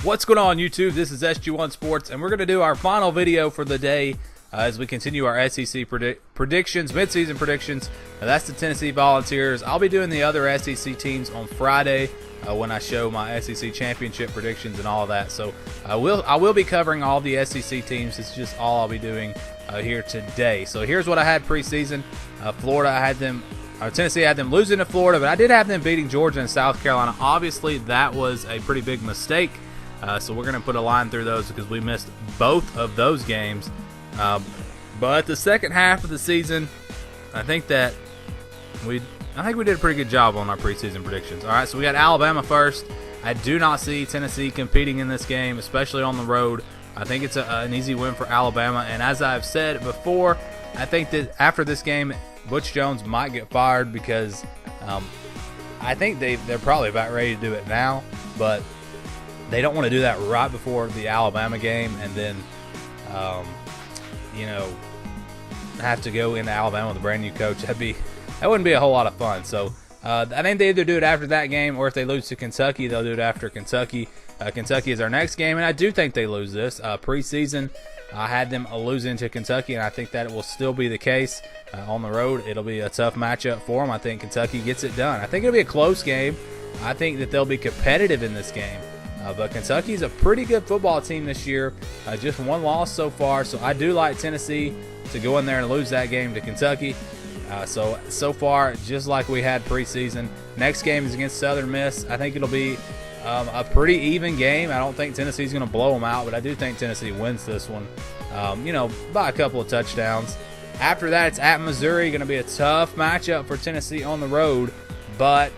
What's going on, YouTube? This is SG1 Sports, and we're going to do our final video for the day as we continue our SEC predictions, mid-season predictions. That's the Tennessee Volunteers. I'll be doing the other SEC teams on Friday when I show my SEC championship predictions and all of that. So I will be covering all the SEC teams. It's just all I'll be doing here today. So here's what I had preseason. Florida, Tennessee, I had them losing to Florida, but I did have them beating Georgia and South Carolina. Obviously, that was a pretty big mistake. So we're going to put a line through those because we missed both of those games. But the second half of the season, I think we did a pretty good job on our preseason predictions. All right, so we got Alabama first. I do not see Tennessee competing in this game, especially on the road. I think it's an easy win for Alabama. And as I've said before, I think that after this game, Butch Jones might get fired because I think they're probably about ready to do it now, but they don't want to do that right before the Alabama game and then, have to go into Alabama with a brand new coach. That wouldn't be a whole lot of fun. So I think they either do it after that game, or if they lose to Kentucky, they'll do it after Kentucky. Kentucky is our next game, and I do think they lose this. Preseason, I had them losing to Kentucky, and I think that it will still be the case on the road. It'll be a tough matchup for them. I think Kentucky gets it done. I think it'll be a close game. I think that they'll be competitive in this game. But Kentucky's a pretty good football team this year. Just one loss so far, so I do like Tennessee to go in there and lose that game to Kentucky. So far, just like we had preseason. Next game is against Southern Miss. I think it'll be a pretty even game. I don't think Tennessee's going to blow them out, but I do think Tennessee wins this one, by a couple of touchdowns. After that, it's at Missouri. Going to be a tough matchup for Tennessee on the road, but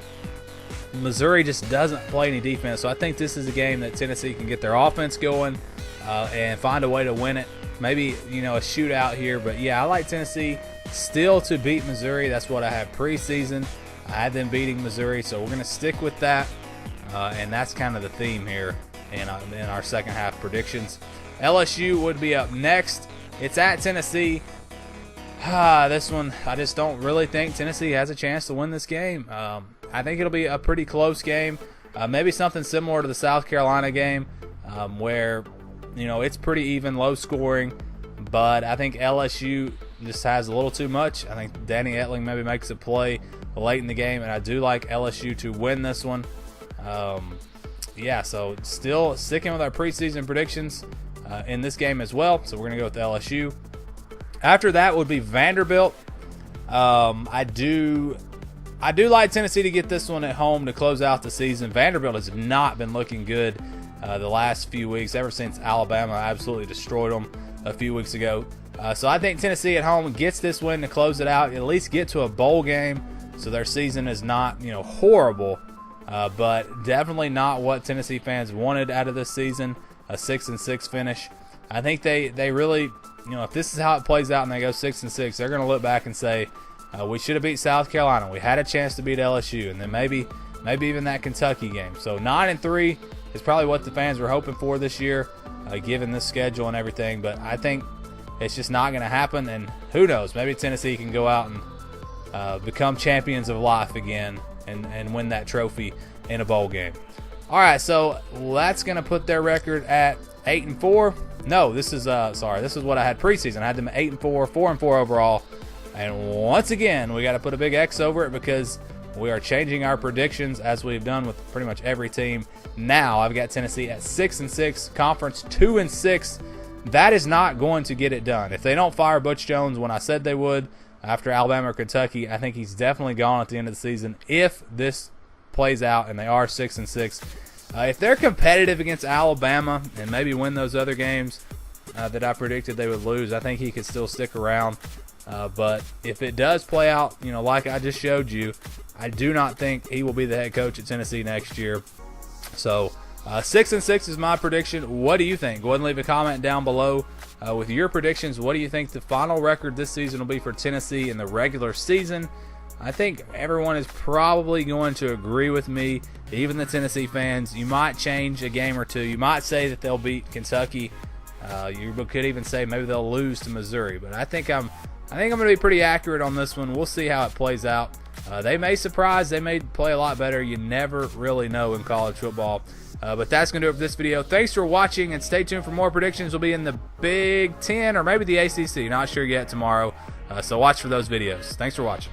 Missouri just doesn't play any defense, so I think this is a game that Tennessee can get their offense going and find a way to win it. Maybe, a shootout here, but yeah, I like Tennessee still to beat Missouri. That's what I had preseason. I had them beating Missouri, so we're going to stick with that, and that's kind of the theme here in our second half predictions. LSU would be up next. It's at Tennessee. This one, I just don't really think Tennessee has a chance to win this game. I think it'll be a pretty close game, maybe something similar to the South Carolina game, where it's pretty even, low scoring, but I think LSU just has a little too much. I think Danny Etling maybe makes a play late in the game, and I do like LSU to win this one. So still sticking with our preseason predictions in this game as well, so we're going to go with LSU. After that would be Vanderbilt. I do like Tennessee to get this one at home to close out the season. Vanderbilt has not been looking good the last few weeks, ever since Alabama absolutely destroyed them a few weeks ago. So I think Tennessee at home gets this win to close it out, at least get to a bowl game, so their season is not horrible, but definitely not what Tennessee fans wanted out of this season, a 6-6 finish. I think they really, if this is how it plays out and they go 6-6, they're going to look back and say, we should have beat South Carolina. We had a chance to beat LSU, and then maybe even that Kentucky game. So 9-3 is probably what the fans were hoping for this year, given this schedule and everything. But I think it's just not going to happen. And who knows? Maybe Tennessee can go out and become champions of life again and win that trophy in a bowl game. All right, so that's going to put their record at 8-4. No, this is what I had preseason. I had them at 8-4, 4-4 overall. And once again, we got to put a big X over it because we are changing our predictions as we've done with pretty much every team. Now I've got Tennessee at 6-6, conference 2-6. That is not going to get it done. If they don't fire Butch Jones when I said they would after Alabama or Kentucky, I think he's definitely gone at the end of the season if this plays out and they are 6-6. If they're competitive against Alabama and maybe win those other games that I predicted they would lose, I think he could still stick around. But if it does play out, like I just showed you, I do not think he will be the head coach at Tennessee next year. So 6-6 is my prediction. What do you think? Go ahead and leave a comment down below with your predictions. What do you think the final record this season will be for Tennessee in the regular season? I think everyone is probably going to agree with me, even the Tennessee fans. You might change a game or two. You might say that they'll beat Kentucky You could even say maybe they'll lose to Missouri, but I think I'm going to be pretty accurate on this one. We'll see how it plays out. They may surprise. They may play a lot better. You never really know in college football. But that's going to do it for this video. Thanks for watching, and stay tuned for more predictions. Will be in the Big Ten or maybe the ACC. Not sure yet tomorrow. So watch for those videos. Thanks for watching.